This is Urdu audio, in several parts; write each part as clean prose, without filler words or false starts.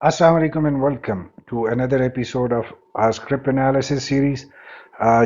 Assalamu alaikum and welcome to another episode of our script analysis series,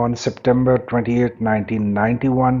on September 28, 1991।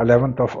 11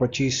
25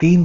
3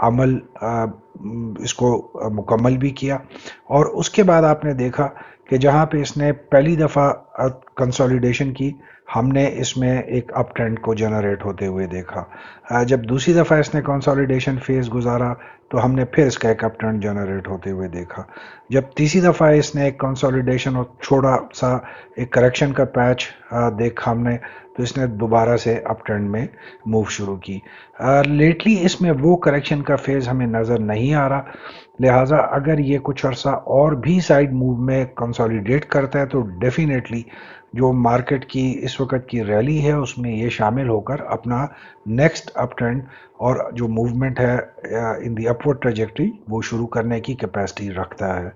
عمل اس کو مکمل بھی کیا، اور اس کے بعد آپ نے دیکھا کہ جہاں پہ اس نے پہلی دفعہ کنسولیڈیشن کی، ہم نے اس میں ایک اپ ٹرینڈ کو جنریٹ ہوتے ہوئے دیکھا۔ جب دوسری دفعہ اس نے کنسولیڈیشن فیز گزارا تو ہم نے پھر اس کا ایک اپ ٹرینڈ جنریٹ ہوتے ہوئے دیکھا۔ جب تیسری دفعہ اس نے ایک کنسولیڈیشن اور چھوڑا سا ایک کریکشن کا پیچ دیکھا ہم نے، تو اس نے دوبارہ سے اپ ٹرینڈ میں موو شروع کی۔ لیٹلی اس میں وہ کریکشن کا فیز ہمیں نظر نہیں آ رہا، لہٰذا اگر یہ کچھ عرصہ اور بھی سائڈ موو میں کنسولیڈیٹ کرتا ہے تو ڈیفینیٹلی جو مارکیٹ کی اس وقت کی ریلی ہے اس میں یہ شامل ہو کر اپنا نیکسٹ اپ ٹرینڈ اور جو موومنٹ ہے ان دی اپورڈ ٹریجیکٹری وہ شروع کرنے کی کیپیسٹی رکھتا ہے۔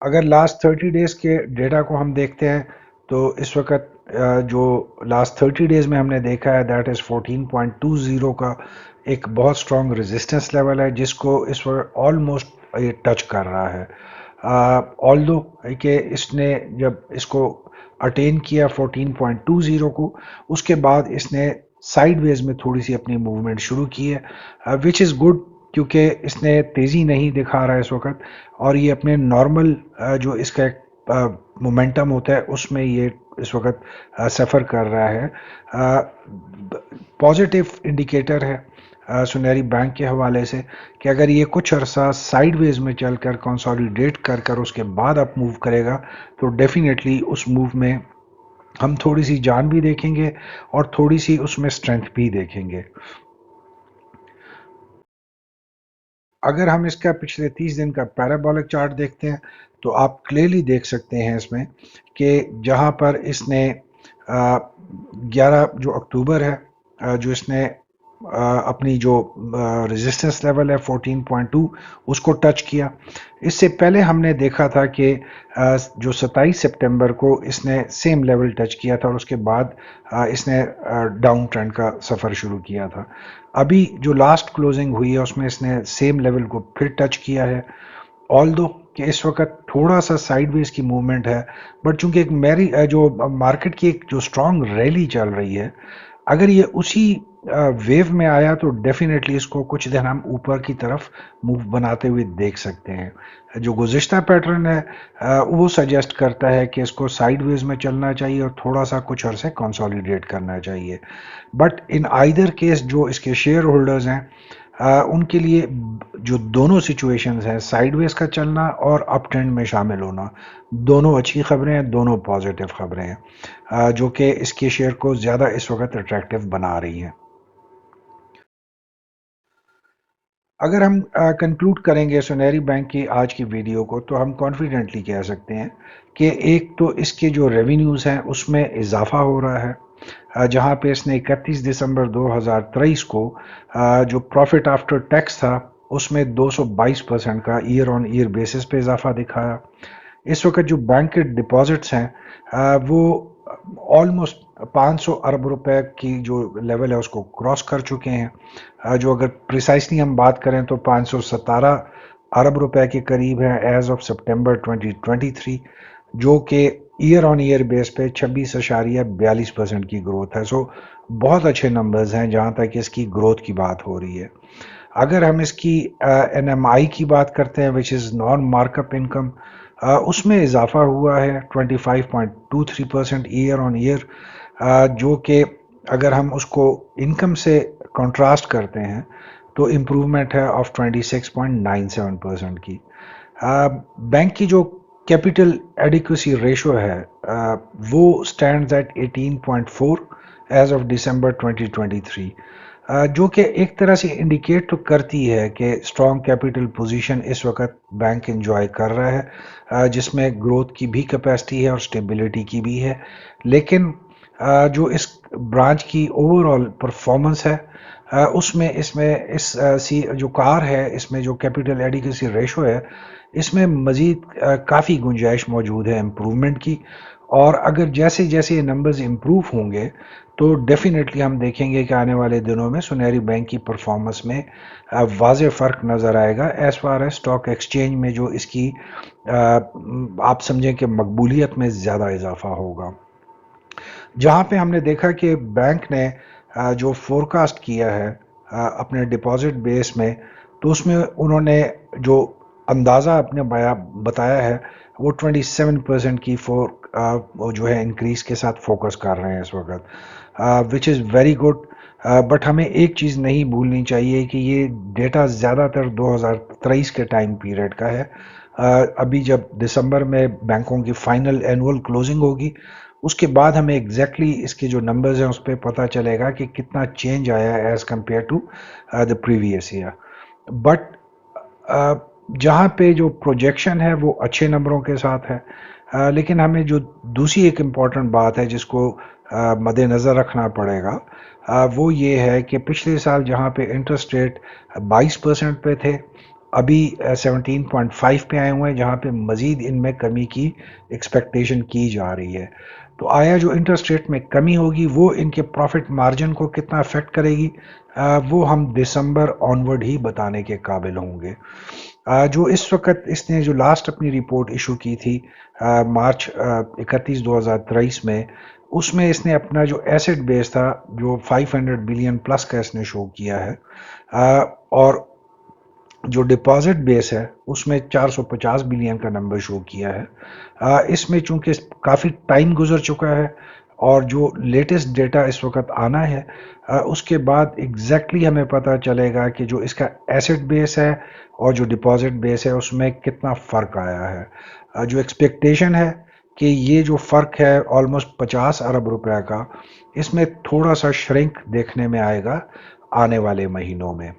اگر لاسٹ 30 ڈیز کے ڈیٹا کو ہم دیکھتے ہیں تو اس وقت جو لاسٹ 30 ڈیز میں ہم نے دیکھا ہے دیٹ از 14.20 کا ایک بہت اسٹرانگ ریزسٹنس لیول ہے، جس کو اس وقت آلموسٹ یہ ٹچ کر رہا ہے۔ آلدو کہ اس نے جب اس کو اٹین کیا 14.20 کو، اس کے بعد اس نے سائیڈ ویز میں تھوڑی سی اپنی موومنٹ شروع کی ہے، وچ از گڈ، کیونکہ اس نے تیزی نہیں دکھا رہا ہے اس وقت، اور یہ اپنے نارمل جو اس کا ایک مومنٹم ہوتا ہے اس میں یہ اس وقت سفر کر رہا ہے۔ پازیٹیو انڈیکیٹر ہے سنہری بینک کے حوالے سے کہ اگر یہ کچھ عرصہ سائیڈ ویز میں چل کر کنسولیڈیٹ کر کر اس کے بعد اپ موو کرے گا تو ڈیفینیٹلی اس موو میں ہم تھوڑی سی جان بھی دیکھیں گے اور تھوڑی سی اس میں اسٹرینتھ بھی دیکھیں گے۔ اگر ہم اس کا پچھلے 30 دن کا پیرابولک چارٹ دیکھتے ہیں تو آپ کلیئرلی دیکھ سکتے ہیں اس میں کہ جہاں پر اس نے 11 جو اکتوبر ہے، جو اس نے اپنی جو ریزسٹنس لیول ہے 14.2 اس کو ٹچ کیا۔ اس سے پہلے ہم نے دیکھا تھا کہ جو 27 سپٹمبر کو اس نے سیم لیول ٹچ کیا تھا اور اس کے بعد اس نے ڈاؤن ٹرینڈ کا سفر شروع کیا تھا۔ ابھی جو لاسٹ کلوزنگ ہوئی ہے اس میں اس نے سیم لیول کو پھر ٹچ کیا ہے، آلدو کہ اس وقت تھوڑا سا سائیڈ ویز کی موومنٹ ہے، بٹ چونکہ ایک میری جو مارکیٹ کی ایک جو اسٹرانگ ریلی چل رہی ہے، اگر یہ اسی ویو میں آیا تو ڈیفینیٹلی اس کو کچھ دن ہم اوپر کی طرف موو بناتے ہوئے دیکھ سکتے ہیں۔ جو گزشتہ پیٹرن ہے وہ سجیسٹ کرتا ہے کہ اس کو سائیڈ ویز میں چلنا چاہیے اور تھوڑا سا کچھ عرصے کنسولیڈیٹ کرنا چاہیے، بٹ ان آئیدر کیس جو اس کے شیئر ہولڈرز ہیں ان کے لیے جو دونوں سچویشنز ہیں، سائیڈ ویز کا چلنا اور اپ ٹرینڈ میں شامل ہونا، دونوں اچھی خبریں ہیں، دونوں پازیٹیو خبریں ہیں جو کہ اس کے شیئر کو زیادہ اس وقت اٹریکٹیو بنا رہی ہیں۔ اگر ہم کنکلوڈ کریں گے سنہری بینک کی آج کی ویڈیو کو تو ہم کانفیڈنٹلی کہہ سکتے ہیں کہ ایک تو اس کے جو ریونیوز ہیں اس میں اضافہ ہو رہا ہے، جہاں پہ اس نے 31 دسمبر 2023 کو جو پروفٹ آفٹر ٹیکس تھا اس میں 222% کا ایئر آن ایئر بیسس پہ اضافہ دکھایا۔ اس وقت جو بینک کے ڈپازٹس ہیں وہ آلموسٹ 500 ارب روپے کی جو لیول ہے اس کو کراس کر چکے ہیں، جو اگر پریسائسلی ہم بات کریں تو 517 ارب روپے کے قریب ہیں ایز آف سپٹمبر 2023، جو کہ ایئر آن ایئر بیس پہ 26.42% کی گروتھ ہے۔ سو بہت اچھے نمبرز ہیں جہاں تک اس کی گروتھ کی بات ہو رہی ہے۔ اگر ہم اس کی این ایم آئی کی بات کرتے ہیں وچ از نان مارک اپ انکم، اس میں اضافہ ہوا ہے 25.23% ایئر آن ایئر، جو کہ اگر ہم اس کو انکم سے کنٹراسٹ کرتے ہیں تو امپروومنٹ ہے آف 26.97% کی۔ بینک کی جو کیپٹل ایڈیکوسی ریشو ہے وہ stands at 18.4 as of December 2023، جو کہ ایک طرح سے انڈیکیٹ تو کرتی ہے کہ اسٹرانگ کیپٹل پوزیشن اس وقت بینک انجوائے کر رہا ہے، جس میں گروتھ کی بھی کیپیسٹی ہے اور سٹیبلٹی کی بھی ہے، لیکن جو اس برانچ کی اوور آل پرفارمنس ہے اس جو کار ہے اس میں جو کیپٹل ایڈیکوسی ریشو ہے اس میں مزید کافی گنجائش موجود ہے امپروومنٹ کی، اور اگر جیسے جیسے یہ نمبرز امپروو ہوں گے تو ڈیفینیٹلی ہم دیکھیں گے کہ آنے والے دنوں میں سنہری بینک کی پرفارمنس میں واضح فرق نظر آئے گا as far as stock exchange میں جو اس کی آپ سمجھیں کہ مقبولیت میں زیادہ اضافہ ہوگا۔ جہاں پہ ہم نے دیکھا کہ بینک نے جو فورکاسٹ کیا ہے اپنے ڈپازٹ بیس میں، تو اس میں انہوں نے جو اندازہ اپنے بتایا ہے وہ 27% کی وہ جو ہے انکریز کے ساتھ فوکس کر رہے ہیں اس وقت، وچ از ویری گڈ۔ بٹ ہمیں ایک چیز نہیں بھولنی چاہیے کہ یہ ڈیٹا زیادہ تر 2023 کے ٹائم پیریڈ کا ہے۔ ابھی جب دسمبر میں بینکوں کی فائنل اینول کلوزنگ ہوگی، اس کے بعد ہمیں ایگزیکٹلی اس کے جو نمبرز ہیں اس پہ پتہ چلے گا کہ کتنا چینج آیا ہے as compare to the previous year. But جہاں پہ جو پروجیکشن ہے وہ اچھے نمبروں کے ساتھ ہے، لیکن ہمیں جو دوسری ایک امپورٹنٹ بات ہے جس کو مد نظر رکھنا پڑے گا، وہ یہ ہے کہ پچھلے سال جہاں پہ انٹرسٹ ریٹ 22% پہ تھے، ابھی 17.5 پہ آئے ہوئے ہیں، جہاں پہ مزید ان میں کمی کی ایکسپیکٹیشن کی جا رہی ہے۔ تو آیا جو انٹرسٹ ریٹ میں کمی ہوگی وہ ان کے پروفٹ مارجن کو کتنا افیکٹ کرے گی، وہ ہم دسمبر آنورڈ ہی بتانے کے قابل ہوں گے۔ جو اس وقت اس نے جو لاسٹ اپنی رپورٹ ایشو کی تھی مارچ 31 2023 میں، اس میں اس نے اپنا جو ایسٹ بیس تھا جو 500 بلین پلس کا اس نے شو کیا ہے، اور جو ڈپازٹ بیس ہے اس میں 450 بلین کا نمبر شو کیا ہے۔ اس میں چونکہ کافی ٹائم گزر چکا ہے اور جو لیٹسٹ ڈیٹا اس وقت آنا ہے، اس کے بعد ایگزیکٹلی ہمیں پتہ چلے گا کہ جو اس کا ایسٹ بیس ہے اور جو ڈپازٹ بیس ہے اس میں کتنا فرق آیا ہے۔ جو ایکسپیکٹیشن ہے کہ یہ جو فرق ہے آلموسٹ 50 ارب روپے کا، اس میں تھوڑا سا شرنک دیکھنے میں آئے گا آنے والے مہینوں میں۔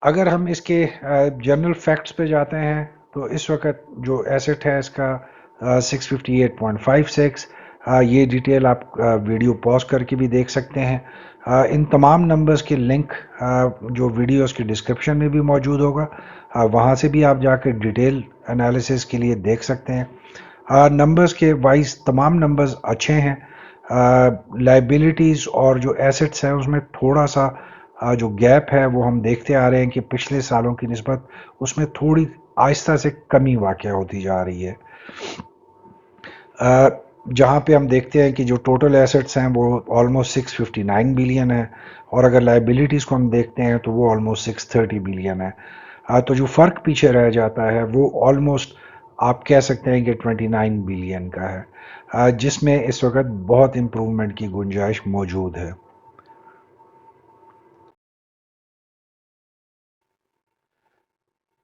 اگر ہم اس کے جنرل فیکٹس پہ جاتے ہیں تو اس وقت جو ایسٹ ہے اس کا 658.56، یہ ڈیٹیل آپ ویڈیو پاز کر کے بھی دیکھ سکتے ہیں۔ ان تمام نمبرز کے لنک جو ویڈیوز کی ڈسکرپشن میں بھی موجود ہوگا، وہاں سے بھی آپ جا کے ڈیٹیل انالیسس کے لیے دیکھ سکتے ہیں۔ نمبرز کے وائز تمام نمبرز اچھے ہیں۔ لائبلٹیز اور جو ایسٹس ہیں اس میں تھوڑا سا جو گیپ ہے وہ ہم دیکھتے آ رہے ہیں کہ پچھلے سالوں کی نسبت اس میں تھوڑی آہستہ سے کمی واقع ہوتی جا رہی ہے۔ جہاں پہ ہم دیکھتے ہیں کہ جو ٹوٹل ایسٹس ہیں وہ آلموسٹ 659 بلین ہے، اور اگر لائبلٹیز کو ہم دیکھتے ہیں تو وہ آلموسٹ 630 بلین ہے۔ تو جو فرق پیچھے رہ جاتا ہے وہ آلموسٹ آپ کہہ سکتے ہیں کہ 29 بلین کا ہے، جس میں اس وقت بہت امپروومنٹ کی گنجائش موجود ہے۔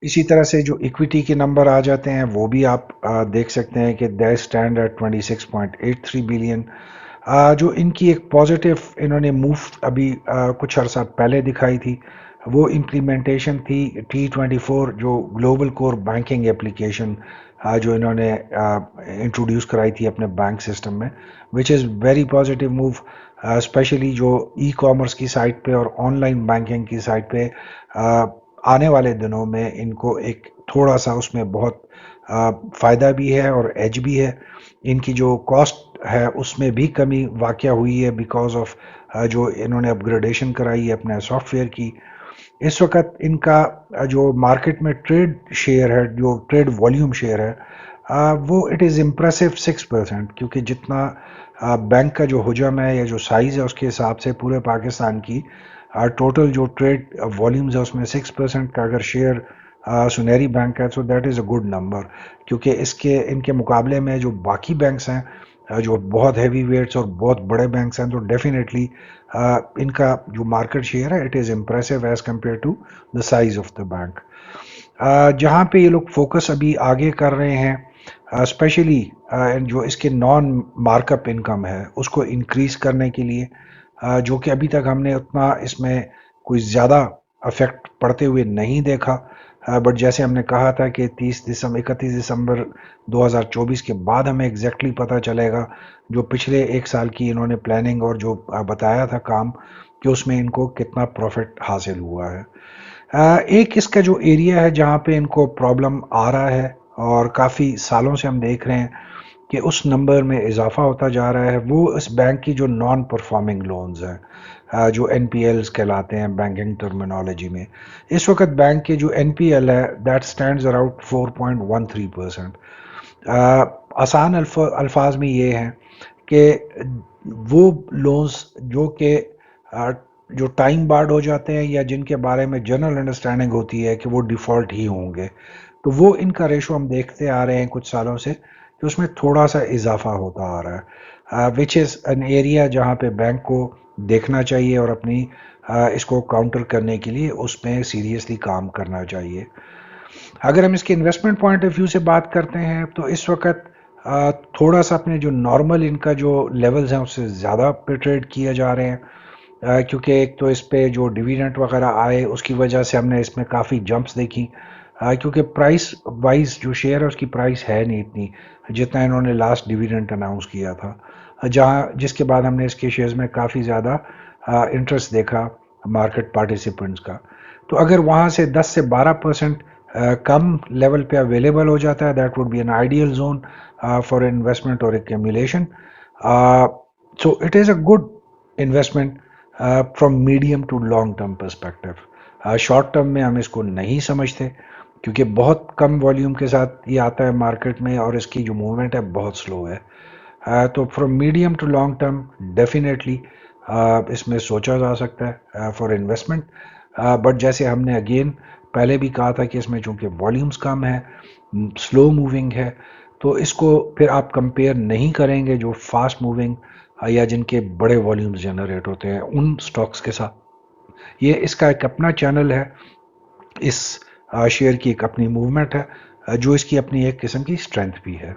اسی طرح سے جو ایکویٹی کے نمبر آ جاتے ہیں وہ بھی آپ دیکھ سکتے ہیں کہ دے اسٹینڈ ایٹ 26.83 بلین۔ جو ان کی ایک پازیٹیو انہوں نے موو ابھی کچھ عرصہ پہلے دکھائی تھی، وہ امپلیمنٹیشن تھی T24 جو گلوبل کور بینکنگ اپلیکیشن جو انہوں نے انٹروڈیوس کرائی تھی اپنے بینک سسٹم میں، which is very positive move, especially جو ای کامرس کی سائٹ پہ اور آن لائن بینکنگ کی سائٹ پہ آنے والے دنوں میں ان کو ایک تھوڑا سا اس میں بہت فائدہ بھی ہے اور ایج بھی ہے۔ ان کی جو کاسٹ ہے اس میں بھی کمی واقع ہوئی ہے بیکاز آف جو انہوں نے اپ گریڈیشن کرائی ہے اپنے سافٹ ویئر کی۔ اس وقت ان کا جو مارکیٹ میں ٹریڈ شیئر ہے، جو ٹریڈ والیوم شیئر ہے، وہ اٹ از امپریسو 6%، کیونکہ جتنا بینک کا جو حجم ہے یا جو سائز ہے اس کے حساب سے پورے پاکستان کی ٹوٹل جو ٹریڈ والیومز ہے اس میں 6% کا اگر شیئر سنہری بینک ہے، so that is a good number, کیونکہ ان کے مقابلے میں جو باقی بینکس ہیں جو بہت ہیوی ویٹس اور بہت بڑے بینکس ہیں، تو ڈیفینیٹلی ان کا جو مارکیٹ شیئر ہے it is impressive as compare to the size of the bank. جہاں پہ یہ لوگ فوکس ابھی آگے کر رہے ہیں، اسپیشلی جو اس کے نان مارک اپ انکم ہے اس کو انکریز کرنے کے لیے، جو کہ ابھی تک ہم نے اتنا اس میں کوئی زیادہ افیکٹ پڑتے ہوئے نہیں دیکھا، بٹ جیسے ہم نے کہا تھا کہ 31 دسمبر 2024 کے بعد ہمیں ایگزیکٹلی پتہ چلے گا جو پچھلے ایک سال کی انہوں نے پلاننگ اور جو بتایا تھا کام کہ اس میں ان کو کتنا پروفٹ حاصل ہوا ہے۔ ایک اس کا جو ایریا ہے جہاں پہ ان کو پرابلم آ رہا ہے اور کافی سالوں سے ہم دیکھ رہے ہیں کہ اس نمبر میں اضافہ ہوتا جا رہا ہے وہ اس بینک کی جو نان پرفارمنگ لونز ہیں، جو این پی ایلز کہلاتے ہیں بینکنگ ٹرمینالوجی میں. اس وقت بینک کے جو این پی ایل ہے دیٹ اسٹینڈز اراؤنڈ 4.13%. آسان الفاظ میں یہ ہیں کہ وہ لونز جو کہ جو ٹائم بارڈ ہو جاتے ہیں یا جن کے بارے میں جنرل انڈرسٹینڈنگ ہوتی ہے کہ وہ ڈیفالٹ ہی ہوں گے، تو وہ ان کا ریشو ہم دیکھتے آ رہے ہیں کچھ سالوں سے کہ اس میں تھوڑا سا اضافہ ہوتا آ رہا ہے، وچ از این ایریا جہاں پہ بینک کو دیکھنا چاہیے اور اپنی اس کو کاؤنٹر کرنے کے لیے اس میں سیریسلی کام کرنا چاہیے. اگر ہم اس کے انویسٹمنٹ پوائنٹ آف ویو سے بات کرتے ہیں تو اس وقت تھوڑا سا اپنے جو نارمل ان کا جو لیولز ہیں اس سے زیادہ پہ ٹریڈ کیے جا رہے ہیں، کیونکہ ایک تو اس پہ جو ڈیویڈنٹ وغیرہ آئے اس کی وجہ سے ہم نے اس میں کافی جمپس دیکھی، کیونکہ پرائس وائز جو شیئر ہے اس کی پرائس ہے نہیں اتنی جتنا انہوں نے لاسٹ ڈیویڈنٹ اناؤنس کیا تھا، جس کے بعد ہم نے اس کے شیئرز میں کافی زیادہ انٹرسٹ دیکھا مارکیٹ پارٹیسپینٹس کا. تو اگر وہاں سے 10 سے 12% کم لیول پہ اویلیبل ہو جاتا ہے that would be an ideal zone for investment اور accumulation. So it is a good investment from medium to long term perspective. Short term میں ہم اس کو نہیں سمجھتے کیونکہ بہت کم والیوم کے ساتھ یہ آتا ہے مارکیٹ میں اور اس کی جو موومنٹ ہے بہت سلو ہے. تو from medium to long term definitely اس میں سوچا جا سکتا ہے فار انویسٹمنٹ. بٹ جیسے ہم نے اگین پہلے بھی کہا تھا کہ اس میں چونکہ والیومز کم ہے، سلو موونگ ہے، تو اس کو پھر آپ کمپیئر نہیں کریں گے جو فاسٹ موونگ یا جن کے بڑے والیومز جنریٹ ہوتے ہیں ان سٹاکس کے ساتھ. یہ اس کا ایک اپنا چینل ہے، اس شیئر کی ایک اپنی موومنٹ ہے جو اس کی اپنی ایک قسم کی اسٹرینتھ بھی ہے.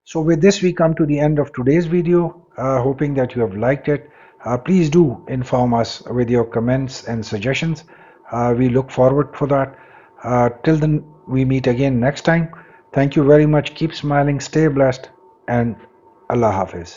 So with this, we come to the end of today's video, hoping that you have liked it. Please do inform us with your comments and suggestions. We look forward for that. Till then, we meet again next time. Thank you very much. Keep smiling, stay blessed, and Allah Hafiz.